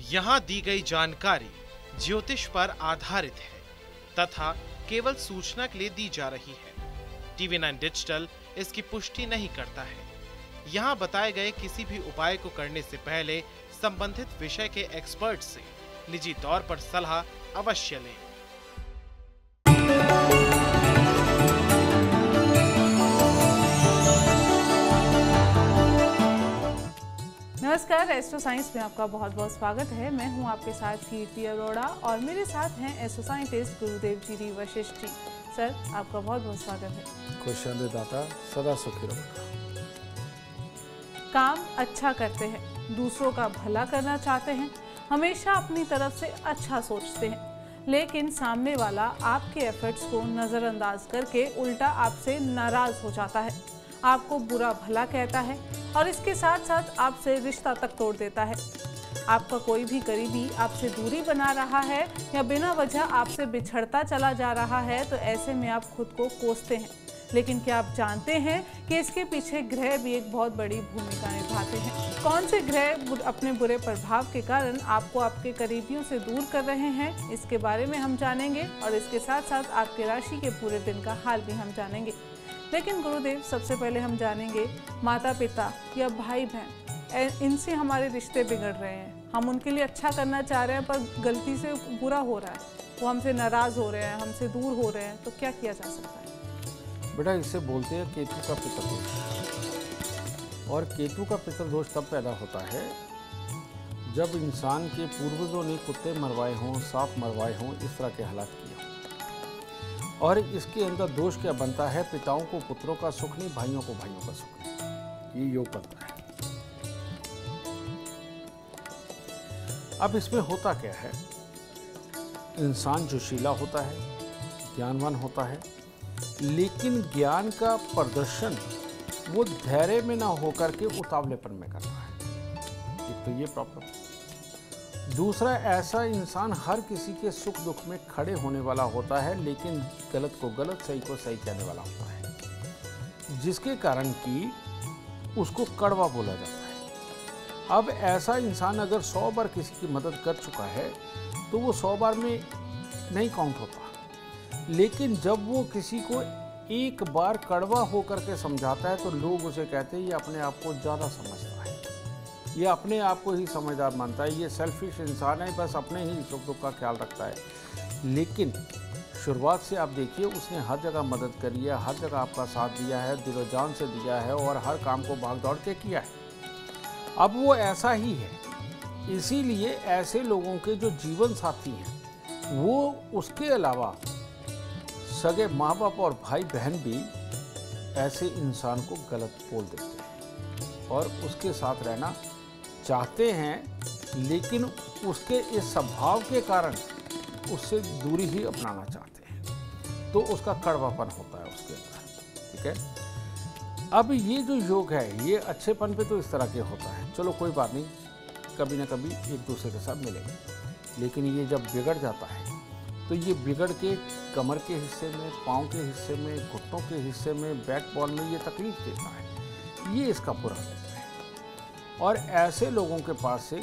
यहाँ दी गई जानकारी ज्योतिष पर आधारित है तथा केवल सूचना के लिए दी जा रही है। TV9 डिजिटल इसकी पुष्टि नहीं करता है। यहाँ बताए गए किसी भी उपाय को करने से पहले संबंधित विषय के एक्सपर्ट से निजी तौर पर सलाह अवश्य लें। नमस्कार, एस्ट्रो साइंस में आपका बहुत बहुत स्वागत है। मैं हूं आपके साथ कीर्ति अरोड़ा और मेरे साथ हैं एस्ट्रो साइंटिस्ट गुरुदेव जी वशिष्ठ जी। सर, आपका बहुत बहुत स्वागत है। खुशियां दाता सदा सुखी रहो। काम अच्छा करते हैं, दूसरों का भला करना चाहते हैं, हमेशा अपनी तरफ से अच्छा सोचते हैं, लेकिन सामने वाला आपके एफर्ट्स को नज़रअंदाज करके उल्टा आपसे नाराज हो जाता है, आपको बुरा भला कहता है और इसके साथ साथ आपसे रिश्ता तक तोड़ देता है। आपका कोई भी करीबी आपसे दूरी बना रहा है या बिना वजह आपसे बिछड़ता चला जा रहा है, तो ऐसे में आप खुद को कोसते हैं। लेकिन क्या आप जानते हैं कि इसके पीछे ग्रह भी एक बहुत बड़ी भूमिका निभाते हैं? कौन से ग्रह अपने बुरे प्रभाव के कारण आपको आपके करीबियों से दूर कर रहे हैं, इसके बारे में हम जानेंगे और इसके साथ साथ आपके राशि के पूरे दिन का हाल भी हम जानेंगे। लेकिन गुरुदेव, सबसे पहले हम जानेंगे माता पिता या भाई बहन, इनसे हमारे रिश्ते बिगड़ रहे हैं। हम उनके लिए अच्छा करना चाह रहे हैं पर गलती से बुरा हो रहा है, वो हमसे नाराज़ हो रहे हैं, हमसे दूर हो रहे हैं, तो क्या किया जा सकता है? बेटा, इसे बोलते हैं केतु का पितृदोष। और केतु का पितृदोष तब पैदा होता है जब इंसान के पूर्वजों ने कुत्ते मरवाए हों, सांप मरवाए हों, इस तरह के हालात किए हों। और इसके अंदर दोष क्या बनता है? पिताओं को पुत्रों का सुख नहीं, भाइयों को भाइयों का सुख नहीं, ये योग बनता है। अब इसमें होता क्या है? इंसान जोशीला होता है, ज्ञानवान होता है, लेकिन ज्ञान का प्रदर्शन वो धैर्य में ना होकर के उतावलेपन में करता है। एक तो ये प्रॉब्लम। दूसरा, ऐसा इंसान हर किसी के सुख दुख में खड़े होने वाला होता है, लेकिन गलत को गलत, सही को सही कहने वाला होता है, जिसके कारण कि उसको कड़वा बोला जाता है। अब ऐसा इंसान अगर 100 बार किसी की मदद कर चुका है तो वो 100 बार में नहीं काउंट होता, लेकिन जब वो किसी को एक बार कड़वा होकर के समझाता है तो लोग उसे कहते हैं ये अपने आप को ज़्यादा समझता है, ये अपने आप को ही समझदार मानता है, ये सेल्फिश इंसान है, बस अपने ही सुख दुख का ख्याल रखता है। लेकिन शुरुआत से आप देखिए, उसने हर जगह मदद करी है, हर जगह आपका साथ दिया है, दिलो जान से दिया है और हर काम को भाग दौड़ के किया है। अब वो ऐसा ही है, इसीलिए ऐसे लोगों के जो जीवन साथी हैं वो उसके अलावा सगे माँ बाप और भाई बहन भी ऐसे इंसान को गलत बोल देते हैं और उसके साथ रहना चाहते हैं, लेकिन उसके इस स्वभाव के कारण उससे दूरी ही अपनाना चाहते हैं, तो उसका कड़वापन होता है उसके अंदर। ठीक है। अब ये जो योग है ये अच्छेपन पे तो इस तरह के होता है, चलो कोई बात नहीं, कभी ना कभी एक दूसरे के साथ मिलेंगे, लेकिन ये जब बिगड़ जाता है तो ये बिगड़ के कमर के हिस्से में, पाँव के हिस्से में, घुटनों के हिस्से में, बैकबोन में ये तकलीफ देता है, ये इसका बुरा होता है। और ऐसे लोगों के पास से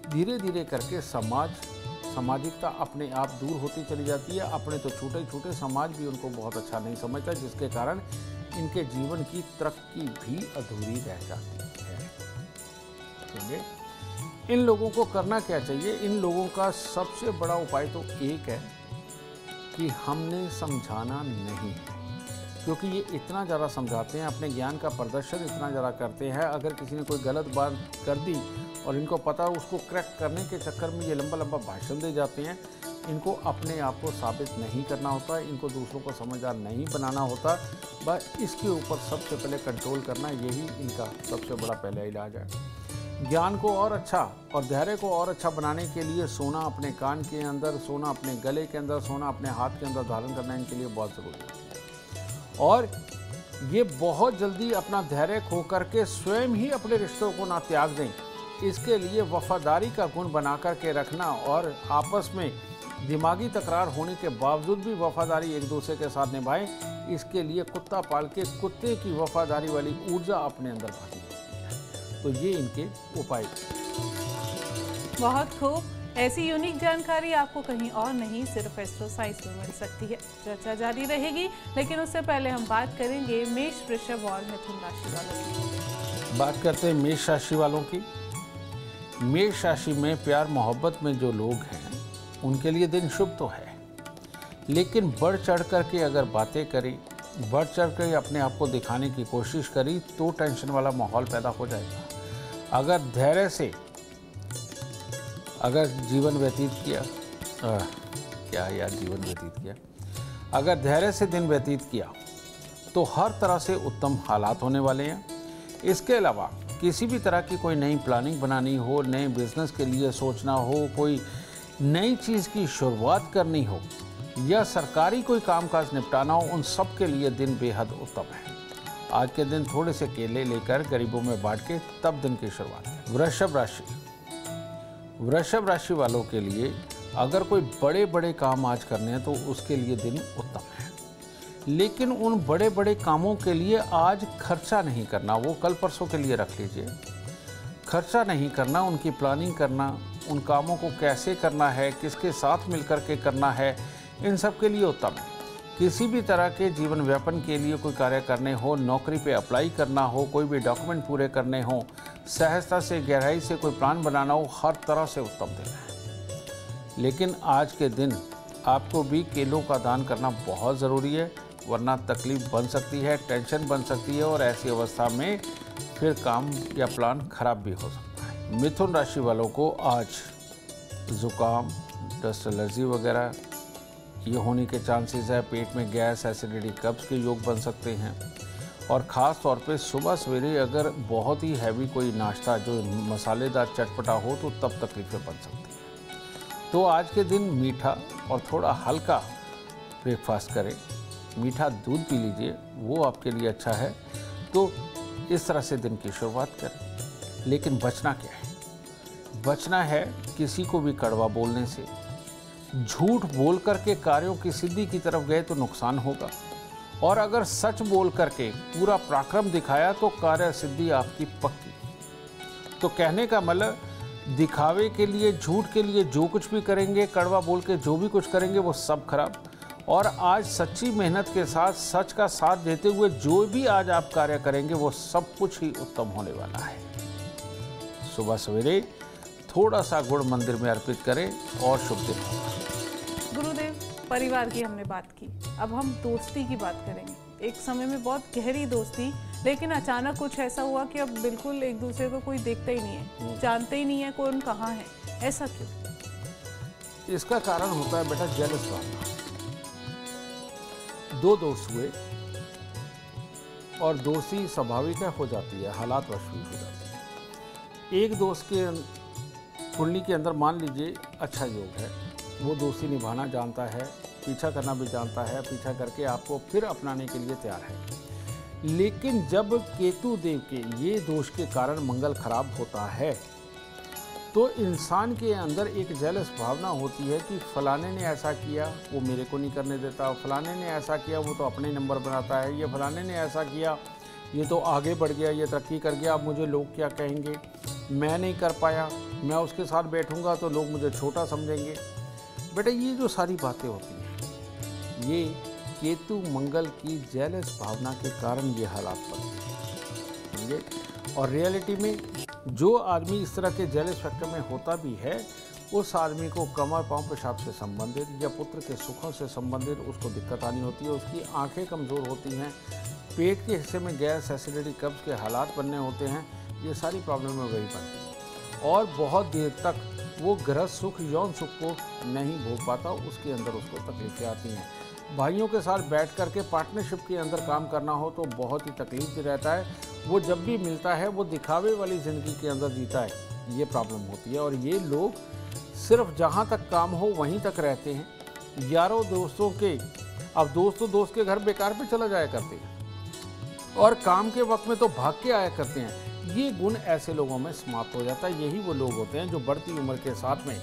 धीरे धीरे करके सामाजिकता अपने आप दूर होती चली जाती है। अपने तो छूटे छूटे, समाज भी उनको बहुत अच्छा नहीं समझता, जिसके कारण इनके जीवन की तरक्की भी अधूरी रह जाती है। समझे? इन लोगों को करना क्या चाहिए? इन लोगों का सबसे बड़ा उपाय तो एक है कि हमने समझाना नहीं है, क्योंकि ये इतना ज़्यादा समझाते हैं, अपने ज्ञान का प्रदर्शन इतना ज़्यादा करते हैं। अगर किसी ने कोई गलत बात कर दी और इनको पता है, उसको करेक्ट करने के चक्कर में ये लंबा लंबा भाषण दे जाते हैं। इनको अपने आप को साबित नहीं करना होता, इनको दूसरों को समझदार नहीं बनाना होता, बस इसके ऊपर सबसे पहले कंट्रोल करना, यही इनका सबसे बड़ा पहला इलाज है। ज्ञान को और अच्छा और धैर्य को और अच्छा बनाने के लिए सोना अपने कान के अंदर, सोना अपने गले के अंदर, सोना अपने हाथ के अंदर धारण करना इनके लिए बहुत ज़रूरी है। और ये बहुत जल्दी अपना धैर्य खो करके स्वयं ही अपने रिश्तों को ना त्याग दें, इसके लिए वफादारी का गुण बना करके रखना और आपस में दिमागी तकरार होने के बावजूद भी वफादारी एक दूसरे के साथ निभाएं, इसके लिए कुत्ता पाल के कुत्ते की वफादारी वाली ऊर्जा अपने अंदर भरनी होती है। तो ये इनके उपाय। बहुत खूब। ऐसी यूनिक जानकारी आपको कहीं और नहीं, सिर्फ एस्ट्रो साइंस में मिल सकती है। चर्चा जारी रहेगी, लेकिन उससे पहले हम बात करेंगे मेष, वृषभ और मिथुन राशि वालों की। बात करते हैं मेष राशि वालों की। मेष राशि में प्यार मोहब्बत में जो लोग हैं उनके लिए दिन शुभ तो है, लेकिन बढ़ चढ़ करके अगर बातें करी, बढ़ चढ़ कर अपने आप को दिखाने की कोशिश करी तो टेंशन वाला माहौल पैदा हो जाएगा। अगर धैर्य से अगर जीवन व्यतीत किया, अगर धैर्य से दिन व्यतीत किया तो हर तरह से उत्तम हालात होने वाले हैं। इसके अलावा किसी भी तरह की कोई नई प्लानिंग बनानी हो, नए बिजनेस के लिए सोचना हो, कोई नई चीज़ की शुरुआत करनी हो या सरकारी कोई कामकाज निपटाना हो, उन सब के लिए दिन बेहद उत्तम है। आज के दिन थोड़े से केले लेकर गरीबों में बांट के तब दिन की शुरुआत है। वृषभ राशि वालों के लिए अगर कोई बड़े बड़े काम आज करने हैं तो उसके लिए दिन उत्तम है, लेकिन उन बड़े बड़े कामों के लिए आज खर्चा नहीं करना, वो कल परसों के लिए रख लीजिए। खर्चा नहीं करना, उनकी प्लानिंग करना, उन कामों को कैसे करना है, किसके साथ मिलकर के करना है, इन सब के लिए उत्तम है। किसी भी तरह के जीवन व्यापन के लिए कोई कार्य करने हो, नौकरी पे अप्लाई करना हो, कोई भी डॉक्यूमेंट पूरे करने हो, सहजता से गहराई से कोई प्लान बनाना हो, हर तरह से उत्तम दिन है। लेकिन आज के दिन आपको भी केलों का दान करना बहुत ज़रूरी है, वरना तकलीफ बन सकती है, टेंशन बन सकती है और ऐसी अवस्था में फिर काम या प्लान खराब भी हो सकता है। मिथुन राशि वालों को आज ज़ुकाम, डस्ट एलर्जी वगैरह ये होने के चांसेस है। पेट में गैस, एसिडिटी, कब्ज़ के योग बन सकते हैं और ख़ास तौर पे सुबह सवेरे अगर बहुत ही हैवी कोई नाश्ता जो मसालेदार चटपटा हो तो तब तकलीफ़ें बन सकती हैं। तो आज के दिन मीठा और थोड़ा हल्का ब्रेकफास्ट करें, मीठा दूध पी लीजिए, वो आपके लिए अच्छा है। तो इस तरह से दिन की शुरुआत करें। लेकिन बचना क्या है? बचना है किसी को भी कड़वा बोलने से। झूठ बोल करके कार्यों की सिद्धि की तरफ गए तो नुकसान होगा, और अगर सच बोल करके पूरा पराक्रम दिखाया तो कार्य सिद्धि आपकी पक्की। तो कहने का मतलब दिखावे के लिए, झूठ के लिए जो कुछ भी करेंगे, कड़वा बोल के जो भी कुछ करेंगे वो सब खराब। और आज सच्ची मेहनत के साथ, सच का साथ देते हुए जो भी आज आप कार्य करेंगे वो सब कुछ ही उत्तम होने वाला है। सुबह सवेरे थोड़ा सा गुड़ मंदिर में अर्पित करें और शुभ दिन होगा। गुरुदेव, परिवार की हमने बात की, अब हम दोस्ती की बात करेंगे। एक समय में बहुत गहरी दोस्ती, लेकिन अचानक कुछ ऐसा हुआ कि अब बिल्कुल एक दूसरे को कोई देखता ही नहीं है, जानते ही नहीं है कौन कहाँ है। ऐसा क्यों? इसका कारण होता है बेटा जेलस भावना। दो दोस्त हुए और दोस्ती स्वाभाविक हो जाती है, हालात वश भी हो जाती है। एक दोस्त के कुंडली के अंदर मान लीजिए अच्छा योग है, वो दोस्ती निभाना जानता है, पीछा करना भी जानता है, पीछा करके आपको फिर अपनाने के लिए तैयार है। लेकिन जब केतु देव के ये दोष के कारण मंगल खराब होता है तो इंसान के अंदर एक जेलस भावना होती है कि फलाने ने ऐसा किया वो मेरे को नहीं करने देता, फलाने ने ऐसा किया वो तो अपने नंबर बनाता है, ये फलाने ने ऐसा किया ये तो आगे बढ़ गया, ये तरक्की कर गया, अब मुझे लोग क्या कहेंगे, मैं नहीं कर पाया, मैं उसके साथ बैठूंगा तो लोग मुझे छोटा समझेंगे। बेटा ये जो सारी बातें होती हैं ये केतु मंगल की जेलस भावना के कारण ये हालात बनते हैं। और रियलिटी में जो आदमी इस तरह के जेलस फैक्टर में होता भी है, उस आदमी को कमर पांव पेशाब से संबंधित या पुत्र के सुखों से संबंधित उसको दिक्कत आनी होती है। उसकी आंखें कमज़ोर होती हैं, पेट के हिस्से में गैस, एसिडिटी, कब्ज़ के हालात बनने होते हैं। ये सारी प्रॉब्लम वही बनती है और बहुत देर तक वो गृहस्थ सुख, यौन सुख को नहीं भोग पाता, उसके अंदर उसको तकलीफें आती हैं। भाइयों के साथ बैठ कर के पार्टनरशिप के अंदर काम करना हो तो बहुत ही तकलीफ रहता है। वो जब भी मिलता है वो दिखावे वाली ज़िंदगी के अंदर जीता है, ये प्रॉब्लम होती है। और ये लोग सिर्फ जहाँ तक काम हो वहीं तक रहते हैं। यारों दोस्तों के, अब दोस्त के घर बेकार पे चला जाया करते हैं और काम के वक्त में तो भाग के आया करते हैं। ये गुण ऐसे लोगों में समाप्त हो जाता है। यही वो लोग होते हैं जो बढ़ती उम्र के साथ में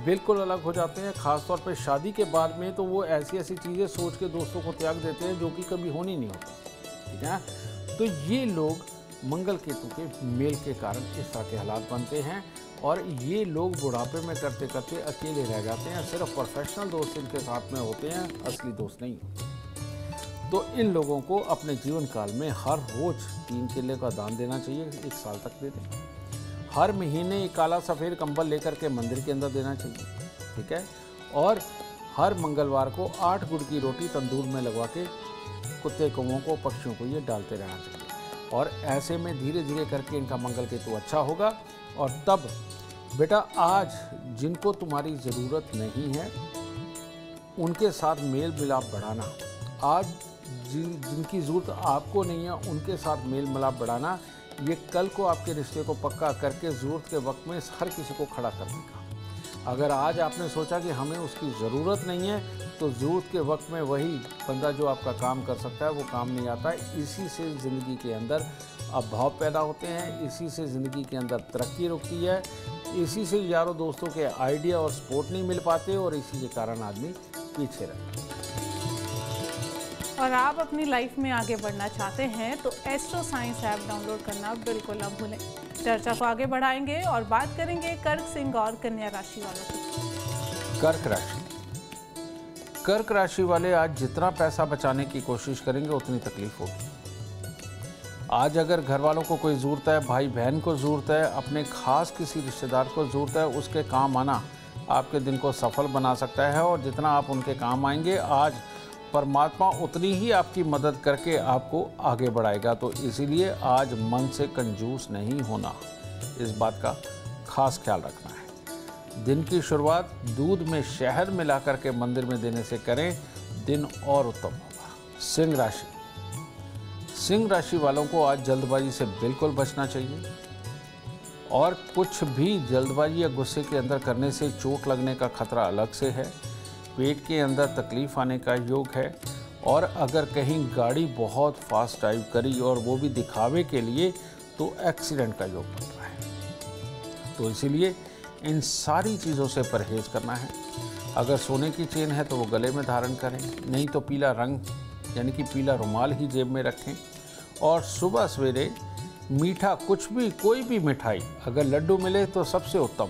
बिल्कुल अलग हो जाते हैं। ख़ासतौर पर शादी के बाद में तो वो ऐसी चीज़ें सोच के दोस्तों को त्याग देते हैं जो कि कभी होनी नहीं होती, ठीक है। तो ये लोग मंगल केतु के मेल के कारण इस तरह के हालात बनते हैं और ये लोग बुढ़ापे में करते करते अकेले रह जाते हैं। सिर्फ प्रोफेशनल दोस्त इनके साथ में होते हैं, असली दोस्त नहीं होते। तो इन लोगों को अपने जीवन काल में हर रोज 3 केले का दान देना चाहिए, 1 साल तक दे दें। हर महीने एक काला सफ़ेद कंबल लेकर के मंदिर के अंदर देना चाहिए, ठीक है। और हर मंगलवार को 8 गुड़ की रोटी तंदूर में लगवा के कुत्ते कौवों को, पक्षियों को ये डालते रहना चाहिए। और ऐसे में धीरे धीरे करके इनका मंगल केतु अच्छा होगा। और तब बेटा आज जिनको तुम्हारी ज़रूरत नहीं है उनके साथ मेल मिलाप बढ़ाना, आज जिनकी ज़रूरत आपको नहीं है उनके साथ मेल मिलाप बढ़ाना, ये कल को आपके रिश्ते को पक्का करके ज़रूरत के वक्त में हर किसी को खड़ा कर देगा। अगर आज आपने सोचा कि हमें उसकी ज़रूरत नहीं है तो ज़रूरत के वक्त में वही बंदा जो आपका काम कर सकता है वो काम नहीं आता है। इसी से ज़िंदगी के अंदर अभाव पैदा होते हैं, इसी से ज़िंदगी के अंदर तरक्की रुकती है, इसी से यारों दोस्तों के आइडिया और सपोर्ट नहीं मिल पाते और इसी के कारण आदमी पीछे रहता है। और आप अपनी लाइफ में आगे बढ़ना चाहते हैं तो एस्ट्रो साइंस ऐप डाउनलोड करना बिल्कुल ना भूलें। चर्चा को आगे बढ़ाएंगे और बात करेंगे कर्क, सिंह और कन्या राशि वालों की। कर्क राशि, कर्क राशि वाले आज जितना पैसा बचाने की कोशिश करेंगे उतनी तकलीफ होगी। आज अगर घर वालों को कोई ज़रूरत है, भाई बहन को ज़रूरत है, अपने खास किसी रिश्तेदार को ज़रूरत है, उसके काम आना आपके दिन को सफल बना सकता है। और जितना आप उनके काम आएंगे आज परमात्मा उतनी ही आपकी मदद करके आपको आगे बढ़ाएगा। तो इसीलिए आज मन से कंजूस नहीं होना, इस बात का खास ख्याल रखना है। दिन की शुरुआत दूध में शहद मिला करके मंदिर में देने से करें, दिन और उत्तम होगा। सिंह राशि, सिंह राशि वालों को आज जल्दबाजी से बिल्कुल बचना चाहिए और कुछ भी जल्दबाजी या गुस्से के अंदर करने से चोट लगने का खतरा अलग से है। पेट के अंदर तकलीफ आने का योग है और अगर कहीं गाड़ी बहुत फास्ट ड्राइव करी और वो भी दिखावे के लिए तो एक्सीडेंट का योग बन रहा है। तो इसीलिए इन सारी चीज़ों से परहेज़ करना है। अगर सोने की चेन है तो वो गले में धारण करें, नहीं तो पीला रंग यानी कि पीला रुमाल ही जेब में रखें। और सुबह सवेरे मीठा कुछ भी, कोई भी मिठाई, अगर लड्डू मिले तो सबसे उत्तम,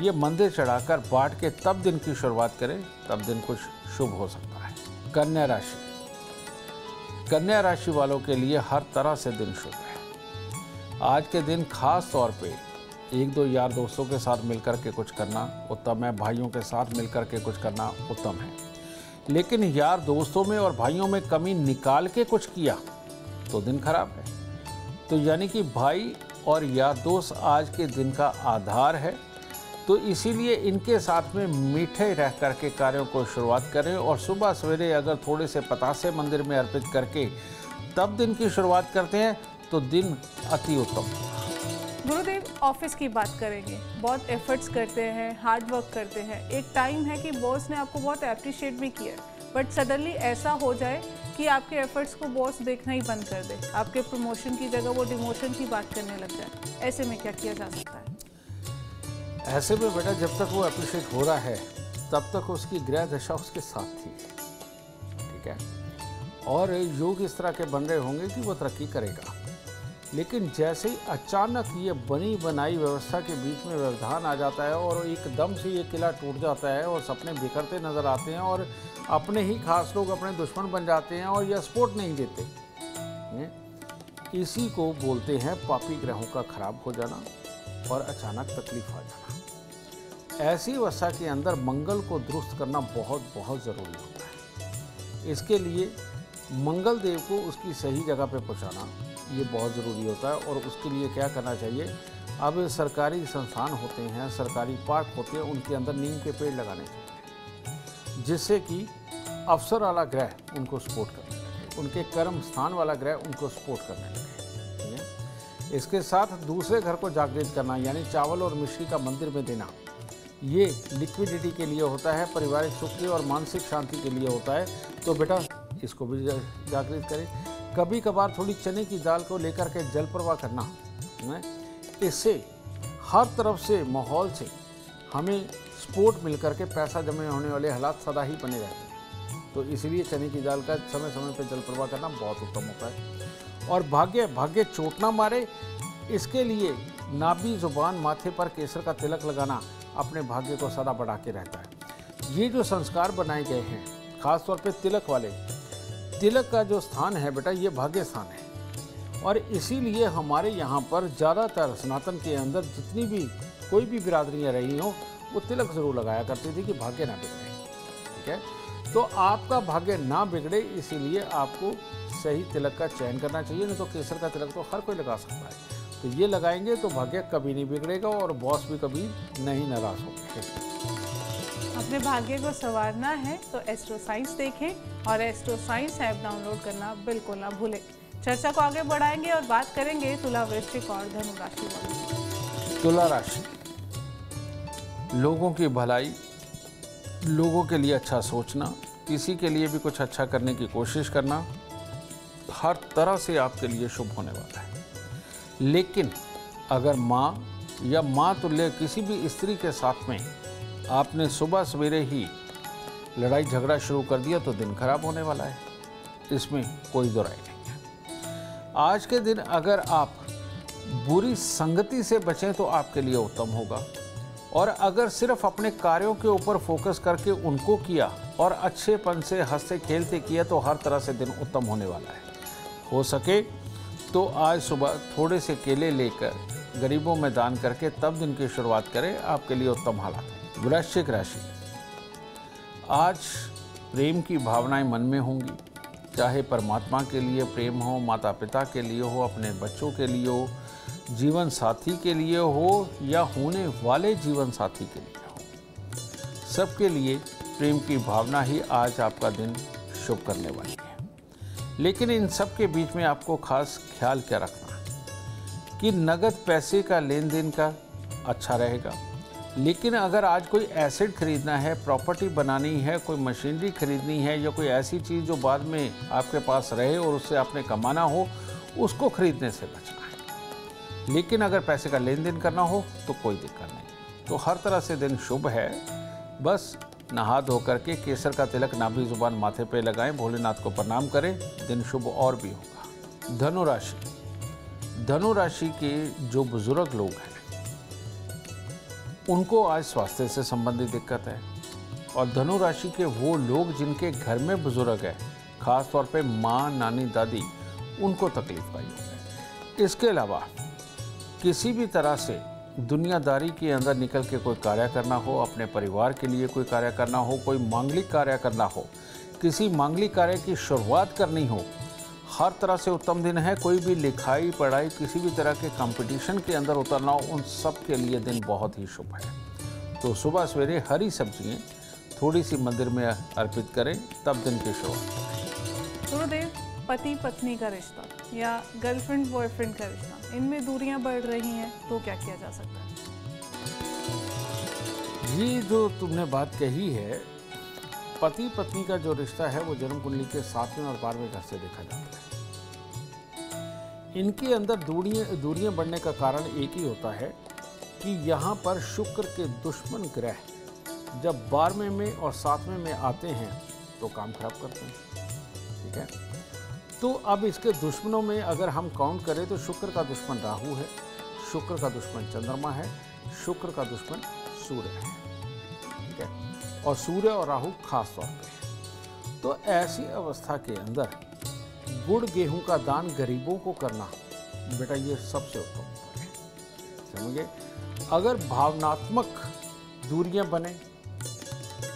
ये मंदिर चढ़ाकर बांट के तब दिन की शुरुआत करें, तब दिन कुछ शुभ हो सकता है। कन्या राशि, कन्या राशि वालों के लिए हर तरह से दिन शुभ है। आज के दिन खास तौर पे 1-2 यार दोस्तों के साथ मिलकर के कुछ करना उत्तम है, भाइयों के साथ मिलकर के कुछ करना उत्तम है। लेकिन यार दोस्तों में और भाइयों में कमी निकाल के कुछ किया तो दिन खराब है। तो यानी कि भाई और यार दोस्त आज के दिन का आधार है। तो इसीलिए इनके साथ में मीठे रह करके कार्यों को शुरुआत करें और सुबह सवेरे अगर थोड़े से पतासे मंदिर में अर्पित करके तब दिन की शुरुआत करते हैं तो दिन अति उत्तम। गुरुदेव, ऑफिस की बात करेंगे। बहुत एफर्ट्स करते हैं, हार्ड वर्क करते हैं, एक टाइम है कि बॉस ने आपको बहुत अप्रिशिएट भी किया, बट सडनली ऐसा हो जाए कि आपके एफर्ट्स को बॉस देखना ही बंद कर दे, आपके प्रमोशन की जगह वो डिमोशन की बात करने लग जाए। ऐसे में क्या किया जा सकता है? ऐसे में बेटा जब तक वो अप्रिशिएट हो रहा है तब तक उसकी ग्रह दशा उसके साथ थी, ठीक है। और योग इस तरह के बन रहे होंगे कि वो तरक्की करेगा। लेकिन जैसे ही अचानक ये बनी बनाई व्यवस्था के बीच में व्यवधान आ जाता है और एकदम से ये किला टूट जाता है और सपने बिखरते नज़र आते हैं और अपने ही खास लोग अपने दुश्मन बन जाते हैं और यह सपोर्ट नहीं देते, इसी को बोलते हैं पापी ग्रहों का खराब हो जाना और अचानक तकलीफ आ जाना। ऐसी अवस्था के अंदर मंगल को दुरुस्त करना बहुत बहुत ज़रूरी होता है। इसके लिए मंगल देव को उसकी सही जगह पे पहुंचाना ये बहुत ज़रूरी होता है। और उसके लिए क्या करना चाहिए, अब सरकारी संस्थान होते हैं, सरकारी पार्क होते हैं, उनके अंदर नीम के पेड़ लगाने चाहिए जिससे कि अफसर वाला ग्रह उनको सपोर्ट करने लगे, उनके कर्म स्थान वाला ग्रह उनको सपोर्ट करने लगे। इसके साथ दूसरे घर को जागृत करना यानी चावल और मिश्री का मंदिर में देना, ये लिक्विडिटी के लिए होता है, पारिवारिक सुख के और मानसिक शांति के लिए होता है। तो बेटा इसको भी जागृत करें। कभी कभार थोड़ी चने की दाल को लेकर के जल प्रवाह करना, इससे हर तरफ से माहौल से हमें सपोर्ट मिल करके पैसा जमा होने वाले हालात सदा ही बने रहते हैं। तो इसलिए चने की दाल का समय समय पर जल प्रवाह करना बहुत उत्तम होता है। और भाग्य चोट ना मारे, इसके लिए नाभि जुबान माथे पर केसर का तिलक लगाना अपने भाग्य को सदा बढ़ा के रहता है। ये जो संस्कार बनाए गए हैं, खास तौर पे तिलक वाले, तिलक का जो स्थान है बेटा, ये भाग्य स्थान है। और इसीलिए हमारे यहाँ पर ज़्यादातर सनातन के अंदर जितनी भी कोई भी बिरादरियाँ रही हों, वो तिलक ज़रूर लगाया करती थी कि भाग्य ना बिगड़े। ठीक है, तो आपका भाग्य ना बिगड़े इसीलिए आपको सही तिलक का चयन करना चाहिए। नहीं तो केसर का तिलक तो हर कोई लगा सकता है, तो ये लगाएंगे तो भाग्य कभी नहीं बिगड़ेगा और बॉस भी कभी नहीं नाराज होंगे। अपने भाग्य को संवारना है तो एस्ट्रो साइंस देखें और एस्ट्रो साइंस ऐप डाउनलोड करना बिल्कुल ना भूलें। चर्चा को आगे बढ़ाएंगे और बात करेंगे तुला, वृश्चिक और धनु राशि वालों। तुला राशि, लोगों की भलाई, लोगों के लिए अच्छा सोचना, किसी के लिए भी कुछ अच्छा करने की कोशिश करना, हर तरह से आपके लिए शुभ होने वाला है। लेकिन अगर माँ या माँ तुल्य किसी भी स्त्री के साथ में आपने सुबह सवेरे ही लड़ाई झगड़ा शुरू कर दिया तो दिन खराब होने वाला है, इसमें कोई दो राय नहीं है। आज के दिन अगर आप बुरी संगति से बचें तो आपके लिए उत्तम होगा, और अगर सिर्फ अपने कार्यों के ऊपर फोकस करके उनको किया और अच्छेपन से हंसते खेलते किया तो हर तरह से दिन उत्तम होने वाला है। हो सके तो आज सुबह थोड़े से केले लेकर गरीबों में दान करके तब दिन की शुरुआत करें, आपके लिए उत्तम हालात है। वृश्चिक राशि, आज प्रेम की भावनाएं मन में होंगी, चाहे परमात्मा के लिए प्रेम हो, माता पिता के लिए हो, अपने बच्चों के लिए हो, जीवन साथी के लिए हो या होने वाले जीवन साथी के लिए हो, सबके लिए प्रेम की भावना ही आज आपका दिन शुभ करने वाली है। लेकिन इन सब के बीच में आपको खास ख्याल क्या रखना है कि नगद पैसे का लेन देन का अच्छा रहेगा। लेकिन अगर आज कोई एसेट खरीदना है, प्रॉपर्टी बनानी है, कोई मशीनरी खरीदनी है या कोई ऐसी चीज़ जो बाद में आपके पास रहे और उससे आपने कमाना हो, उसको खरीदने से बचना है। लेकिन अगर पैसे का लेन देन करना हो तो कोई दिक्कत नहीं। तो हर तरह से दिन शुभ है। बस नहा धो करके केसर का तिलक नाभि जुबान माथे पे लगाएं, भोलेनाथ को प्रणाम करें, दिन शुभ और भी होगा। धनु राशि, धनु राशि के जो बुजुर्ग लोग हैं उनको आज स्वास्थ्य से संबंधित दिक्कत है, और धनु राशि के वो लोग जिनके घर में बुजुर्ग है, खास तौर पे माँ, नानी, दादी, उनको तकलीफ का योग है। इसके अलावा किसी भी तरह से दुनियादारी के अंदर निकल के कोई कार्य करना हो, अपने परिवार के लिए कोई कार्य करना हो, कोई मांगलिक कार्य करना हो, किसी मांगलिक कार्य की शुरुआत करनी हो, हर तरह से उत्तम दिन है। कोई भी लिखाई पढ़ाई किसी भी तरह के कंपटीशन के अंदर उतरना हो, उन सब के लिए दिन बहुत ही शुभ है। तो सुबह सवेरे हरी सब्जियाँ थोड़ी सी मंदिर में अर्पित करें, तब दिन की शुरुआत करें। गुरुदेव, पति पत्नी का रिश्ता या गर्लफ्रेंड बॉयफ्रेंड का रिश्ता, इनमें दूरियां बढ़ रही हैं तो क्या किया जा सकता है? ये जो तुमने बात कही है, पति पत्नी का जो रिश्ता है वो जन्म कुंडली के 7वें और 12वें घर से देखा जाता है। इनके अंदर दूरियां बढ़ने का कारण एक ही होता है कि यहाँ पर शुक्र के दुश्मन ग्रह जब 12वें में और 7वें में आते हैं तो काम खराब करते हैं। ठीक है, तो अब इसके दुश्मनों में अगर हम काउंट करें तो शुक्र का दुश्मन राहु है, शुक्र का दुश्मन चंद्रमा है, शुक्र का दुश्मन सूर्य है। ठीक है, और सूर्य और राहु खास तौर पे। तो ऐसी अवस्था के अंदर गुड़ गेहूं का दान गरीबों को करना बेटा ये सबसे उत्तम है। समझे, अगर भावनात्मक दूरियां बने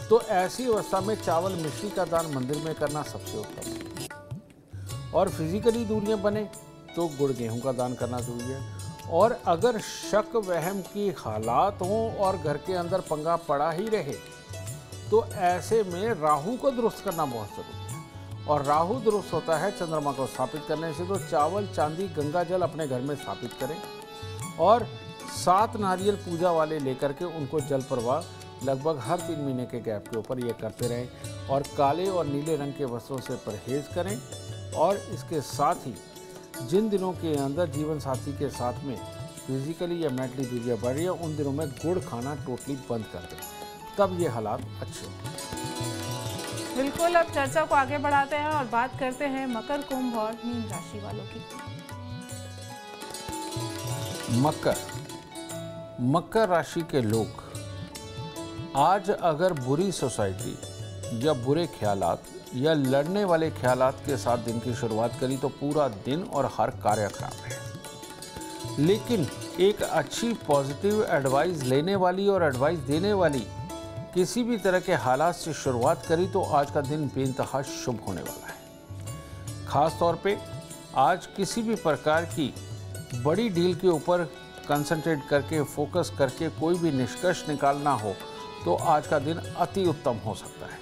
तो ऐसी अवस्था में चावल मिश्री का दान मंदिर में करना सबसे उत्तम है, और फिजिकली दूरियां बने तो गुड़ गेहूं का दान करना जरूरी है। और अगर शक वहम की हालात हों और घर के अंदर पंगा पड़ा ही रहे तो ऐसे में राहु को दुरुस्त करना बहुत जरूरी है, और राहु दुरुस्त होता है चंद्रमा को स्थापित करने से। तो चावल, चांदी, गंगा जल अपने घर में स्थापित करें और 7 नारियल पूजा वाले लेकर के उनको जल प्रवाह लगभग हर 3 महीने के गैप के ऊपर ये करते रहें, और काले और नीले रंग के वस्त्रों से परहेज करें। और इसके साथ ही जिन दिनों के अंदर जीवन साथी के साथ में फिजिकली या मेंटली दूरियां बढ़ रही है, उन दिनों में गुड़ खाना टोटली बंद कर दें, तब ये हालात अच्छे होंगे। बिल्कुल, अब चर्चा को आगे बढ़ाते हैं और बात करते हैं मकर, कुंभ और मीन राशि वालों की। मकर, मकर राशि के लोग आज अगर बुरी सोसाइटी या बुरे ख्यालात या लड़ने वाले ख्यालात के साथ दिन की शुरुआत करी तो पूरा दिन और हर कार्य खराब है। लेकिन एक अच्छी पॉजिटिव एडवाइस लेने वाली और एडवाइस देने वाली किसी भी तरह के हालात से शुरुआत करी तो आज का दिन बेइंतहा शुभ होने वाला है। खास तौर पे आज किसी भी प्रकार की बड़ी डील के ऊपर कंसंट्रेट करके फोकस करके कोई भी निष्कर्ष निकालना हो तो आज का दिन अति उत्तम हो सकता है।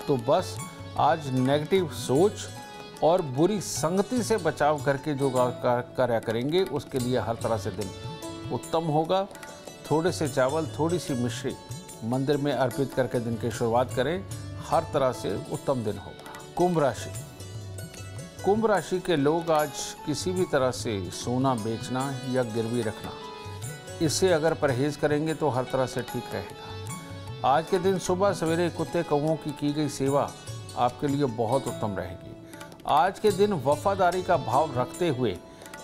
तो बस आज नेगेटिव सोच और बुरी संगति से बचाव करके जो कार्य करेंगे उसके लिए हर तरह से दिन उत्तम होगा। थोड़े से चावल, थोड़ी सी मिश्री मंदिर में अर्पित करके दिन की शुरुआत करें, हर तरह से उत्तम दिन होगा। कुंभ राशि के लोग आज किसी भी तरह से सोना बेचना या गिरवी रखना, इससे अगर परहेज करेंगे तो हर तरह से ठीक रहेगा। आज के दिन सुबह सवेरे कुत्ते कौवों की गई सेवा आपके लिए बहुत उत्तम रहेगी। आज के दिन वफादारी का भाव रखते हुए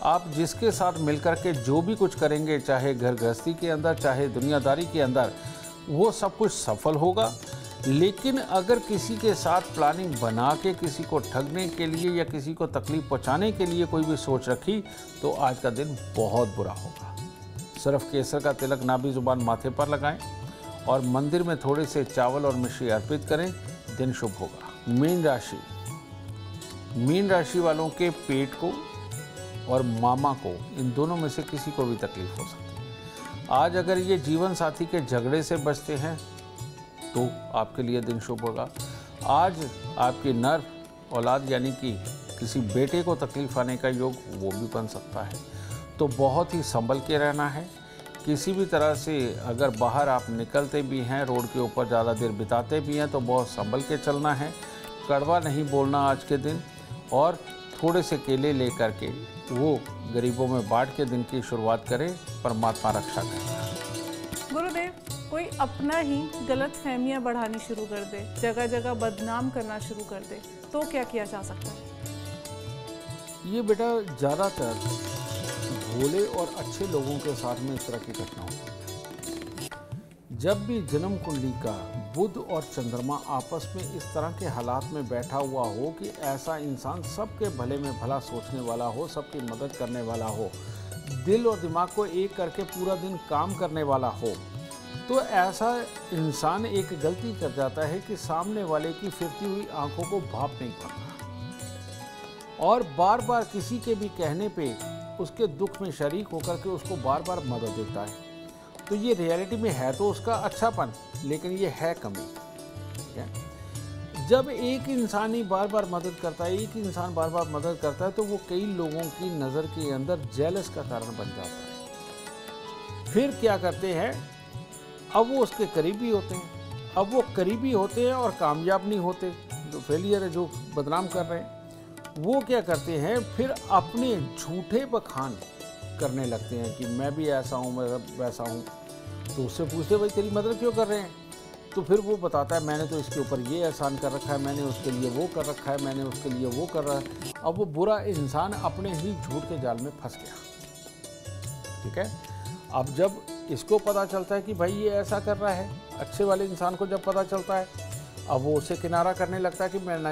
आप जिसके साथ मिलकर के जो भी कुछ करेंगे, चाहे घर गृहस्थी के अंदर चाहे दुनियादारी के अंदर, वो सब कुछ सफल होगा। लेकिन अगर किसी के साथ प्लानिंग बना के किसी को ठगने के लिए या किसी को तकलीफ पहुंचाने के लिए कोई भी सोच रखी तो आज का दिन बहुत बुरा होगा। सिर्फ केसर का तिलक नाभि जुबान माथे पर लगाएं और मंदिर में थोड़े से चावल और मिश्री अर्पित करें, दिन शुभ होगा। मीन राशि वालों के पेट को और मामा को, इन दोनों में से किसी को भी तकलीफ हो सकती है। आज अगर ये जीवन साथी के झगड़े से बचते हैं तो आपके लिए दिन शुभ होगा। आज आपकी नर औलाद यानी कि किसी बेटे को तकलीफ आने का योग वो भी बन सकता है, तो बहुत ही संभल के रहना है। किसी भी तरह से अगर बाहर आप निकलते भी हैं, रोड के ऊपर ज़्यादा देर बिताते भी हैं तो बहुत संभल के चलना है। कड़वा नहीं बोलना आज के दिन, और थोड़े से केले लेकर के वो गरीबों में बांट के दिन की शुरुआत करें। परमात्मा रक्षा करें। गुरुदेव, कोई अपना ही गलत फहमियाँ बढ़ानी शुरू कर दे, जगह जगह बदनाम करना शुरू कर दे, तो क्या किया जा सकता है? ये बेटा ज़्यादातर भोले और अच्छे लोगों के साथ में इस तरह की घटना होती है। जब भी जन्म कुंडली का बुध और चंद्रमा आपस में इस तरह के हालात में बैठा हुआ हो कि ऐसा इंसान सबके भले में भला सोचने वाला हो, सबकी मदद करने वाला हो, दिल और दिमाग को एक करके पूरा दिन काम करने वाला हो, तो ऐसा इंसान एक गलती कर जाता है कि सामने वाले की फिरती हुई आंखों को भाप नहीं पाता और बार बार किसी के भी कहने पे उसके दुख में शरीक होकर के उसको बार बार मदद देता है। तो ये रियलिटी में है तो उसका अच्छापन, लेकिन ये है कमी। ठीक है, जब एक इंसान ही बार बार मदद करता है, एक इंसान बार बार मदद करता है, तो वो कई लोगों की नज़र के अंदर जेलस का कारण बन जाता है। फिर क्या करते हैं, अब वो उसके करीबी होते हैं, अब वो करीबी होते हैं और कामयाब नहीं होते। जो फेलियर है, जो बदनाम कर रहे हैं, वो क्या करते हैं, फिर अपने झूठे बखान करने लगते हैं कि मैं भी ऐसा हूँ, मैं वैसा हूँ। तो उससे पूछते भाई तेरी मदद क्यों कर रहे हैं, तो फिर वो बताता है मैंने तो इसके ऊपर ये एहसान कर रखा है, मैंने उसके लिए वो कर रखा है, मैंने उसके लिए वो कर रहा है। अब वो बुरा इंसान अपने ही झूठ के जाल में फंस गया। ठीक है, अब जब इसको पता चलता है कि भाई ये ऐसा कर रहा है, अच्छे वाले इंसान को जब पता चलता है, अब वो उसे किनारा करने लगता है कि मैं ना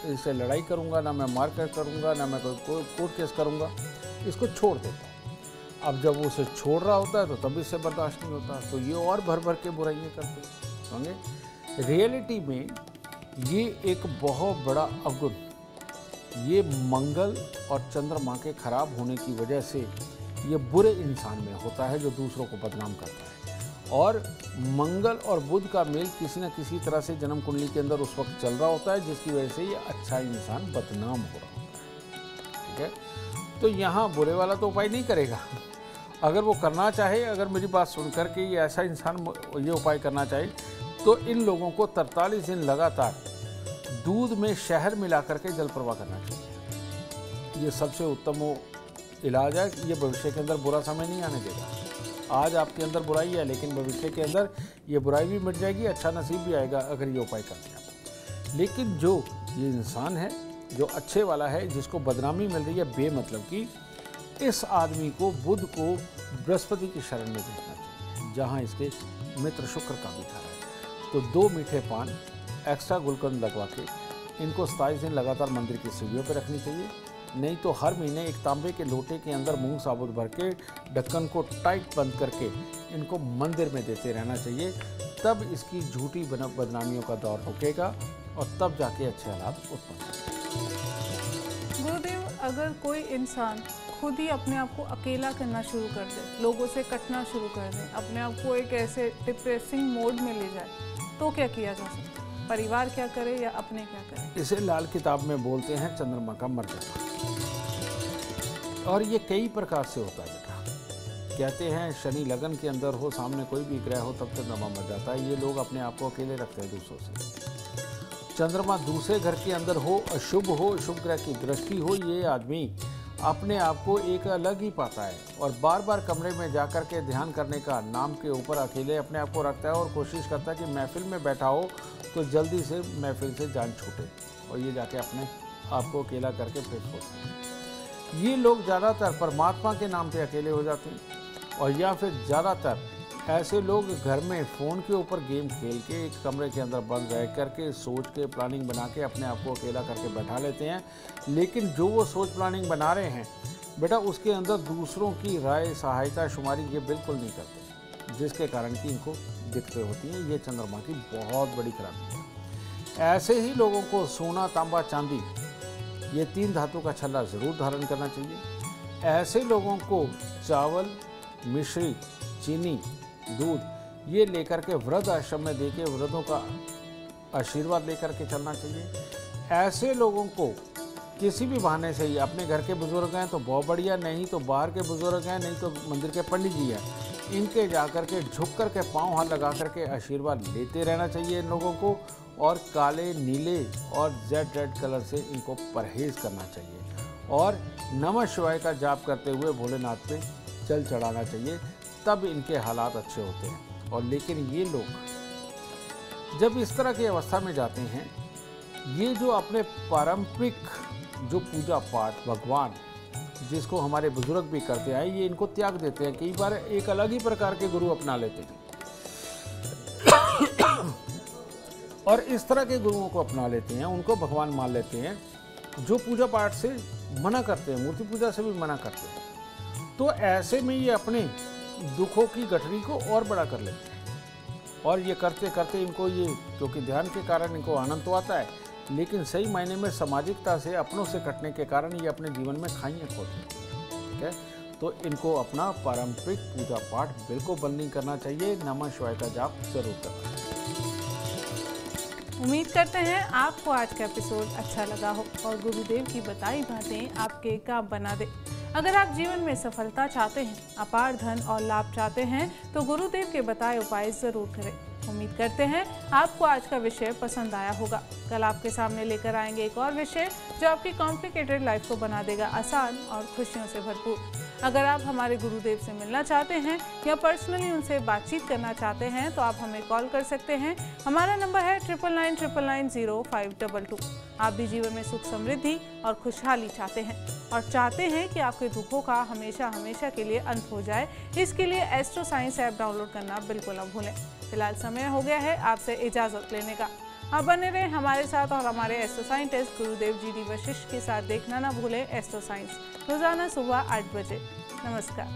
इससे लड़ाई करूँगा, ना मैं मारकाट करूँगा, ना मैं कोई कोर्ट केस करूँगा, इसको छोड़ देता है। अब जब वो उसे छोड़ रहा होता है तो तब इससे बर्दाश्त नहीं होता, तो ये और भर भर के बुराइयाँ करते हैं। समझे, रियलिटी में ये एक बहुत बड़ा अवगुण, ये मंगल और चंद्रमा के खराब होने की वजह से ये बुरे इंसान में होता है जो दूसरों को बदनाम करता है। और मंगल और बुध का मेल किसी न किसी तरह से जन्म कुंडली के अंदर उस वक्त चल रहा होता है जिसकी वजह से ये अच्छा इंसान बदनाम हो रहा होता है। ठीक है, तो यहाँ बुरे वाला तो उपाय नहीं करेगा। अगर वो करना चाहे, अगर मेरी बात सुनकर के ये ऐसा इंसान ये उपाय करना चाहे, तो इन लोगों को 43 दिन लगातार दूध में शहद मिला करके जल प्रवाह करना चाहिए। ये सबसे उत्तम इलाज है। ये भविष्य के अंदर बुरा समय नहीं आने देगा। आज आपके अंदर बुराई है, लेकिन भविष्य के अंदर ये बुराई भी मिट जाएगी, अच्छा नसीब भी आएगा अगर ये उपाय करते हैं। लेकिन जो ये इंसान है, जो अच्छे वाला है, जिसको बदनामी मिल रही है बेमतलब की, इस आदमी को, बुध को, बृहस्पति की शरण में देखना चाहिए। जहाँ इसके मित्र शुक्र का भी घर है। तो 2 मीठे पान एक्स्ट्रा गुलकंद लगवा के इनको 27 दिन लगातार मंदिर की सीढ़ियों पर रखनी चाहिए। नहीं तो हर महीने एक तांबे के लोटे के अंदर मूंग साबुत भर के ढक्कन को टाइट बंद करके इनको मंदिर में देते रहना चाहिए। तब इसकी झूठी बदनामियों का दौर रुकेगा और तब जाके अच्छे हालात उत्पन्न होंगे। गुरुदेव, अगर कोई इंसान खुद ही अपने आप को अकेला करना शुरू कर दे, लोगों से कटना शुरू कर दे, अपने आप को एक ऐसे डिप्रेसिंग मोड में ले जाए, तो क्या किया जा सकता है? परिवार क्या करे या अपने क्या करे? इसे लाल किताब में बोलते हैं चंद्रमा का मर जाना। और ये कई प्रकार से होता है बेटा। कहते हैं शनि लगन के अंदर हो, सामने कोई भी ग्रह हो, तब चंद्रमा मर जाता है। ये लोग अपने आप को अकेले रखते हैं दूसरों से। चंद्रमा दूसरे घर के अंदर हो, अशुभ हो, शुभ ग्रह की दृष्टि हो, ये आदमी अपने आप को एक अलग ही पाता है और बार बार कमरे में जाकर के ध्यान करने का नाम के ऊपर अकेले अपने आप को रखता है और कोशिश करता है कि महफिल में बैठा हो तो जल्दी से महफिल से जान छूटे और ये जाके अपने आप को अकेला करके फिर सोचते हैं। ये लोग ज़्यादातर परमात्मा के नाम पे अकेले हो जाते हैं और या फिर ज़्यादातर ऐसे लोग घर में फ़ोन के ऊपर गेम खेल के एक कमरे के अंदर बंद रह करके सोच के प्लानिंग बना के अपने आप को अकेला करके बैठा लेते हैं। लेकिन जो वो सोच प्लानिंग बना रहे हैं बेटा, उसके अंदर दूसरों की राय, सहायता, शुमारी ये बिल्कुल नहीं करते, जिसके कारण कि इनको दिक्कतें होती हैं। ये चंद्रमा की बहुत बड़ी खराबी है। ऐसे ही लोगों को सोना, तांबा, चांदी ये 3 धातु का छल्ला ज़रूर धारण करना चाहिए। ऐसे लोगों को चावल, मिश्री, चीनी, दूध ये लेकर के वृद्ध आश्रम में देके वृद्धों का आशीर्वाद लेकर के चलना चाहिए। ऐसे लोगों को किसी भी बहाने से ही, अपने घर के बुजुर्ग हैं तो बहुत बढ़िया, नहीं तो बाहर के बुजुर्ग हैं, नहीं तो मंदिर के पंडित जी हैं, इनके जाकर के झुक कर के पाँव हाथ लगा करके आशीर्वाद लेते रहना चाहिए इन लोगों को। और काले, नीले और रेड कलर से इनको परहेज करना चाहिए और नमः शिवाय का जाप करते हुए भोलेनाथ पे जल चढ़ाना चाहिए, तब इनके हालात अच्छे होते हैं। और लेकिन ये लोग जब इस तरह की अवस्था में जाते हैं, ये जो अपने पारंपरिक जो पूजा पाठ, भगवान जिसको हमारे बुजुर्ग भी करते आए, ये इनको त्याग देते हैं। कई बार एक अलग ही प्रकार के गुरु अपना लेते हैं और इस तरह के गुरुओं को अपना लेते हैं, उनको भगवान मान लेते हैं, जो पूजा पाठ से मना करते हैं, मूर्ति पूजा से भी मना करते हैं। तो ऐसे में ये अपने दुखों की गठरी को और बड़ा कर लेते हैं और ये करते करते इनको, ये क्योंकि ध्यान के कारण इनको आनंद तो आता है, लेकिन सही मायने में सामाजिकता से, अपनों से कटने के कारण ये अपने जीवन में खाइयाँ खोते हैं। ठीक है, तो इनको अपना पारंपरिक पूजा पाठ बिल्कुल बंद नहीं करना चाहिए। नमः शिवाय का जाप जरूर करना चाहिए। उम्मीद करते हैं आपको आज का एपिसोड अच्छा लगा हो और गुरुदेव की बताई बातें आपके काम बना दे। अगर आप जीवन में सफलता चाहते हैं, अपार धन और लाभ चाहते हैं, तो गुरुदेव के बताए उपाय जरूर करें। उम्मीद करते हैं आपको आज का विषय पसंद आया होगा। कल आपके सामने लेकर आएंगे एक और विषय जो आपकी कॉम्प्लिकेटेड लाइफ को बना देगा आसान और खुशियों से भरपूर। अगर आप हमारे गुरुदेव से मिलना चाहते हैं या पर्सनली उनसे बातचीत करना चाहते हैं तो आप हमें कॉल कर सकते हैं। हमारा नंबर है 9999900522। आप भी जीवन में सुख, समृद्धि और खुशहाली चाहते हैं और चाहते हैं कि आपके दुखों का हमेशा हमेशा के लिए अंत हो जाए। इसके लिए एस्ट्रो साइंस ऐप डाउनलोड करना बिल्कुल न भूलें। फिलहाल समय हो गया है आपसे इजाज़त लेने का। आप बने रहें हमारे साथ और हमारे एस्ट्रो साइंटिस्ट गुरुदेव जी डी वशिष्ठ के साथ देखना ना भूलें एस्ट्रो साइंस, रोजाना सुबह 8 बजे। नमस्कार।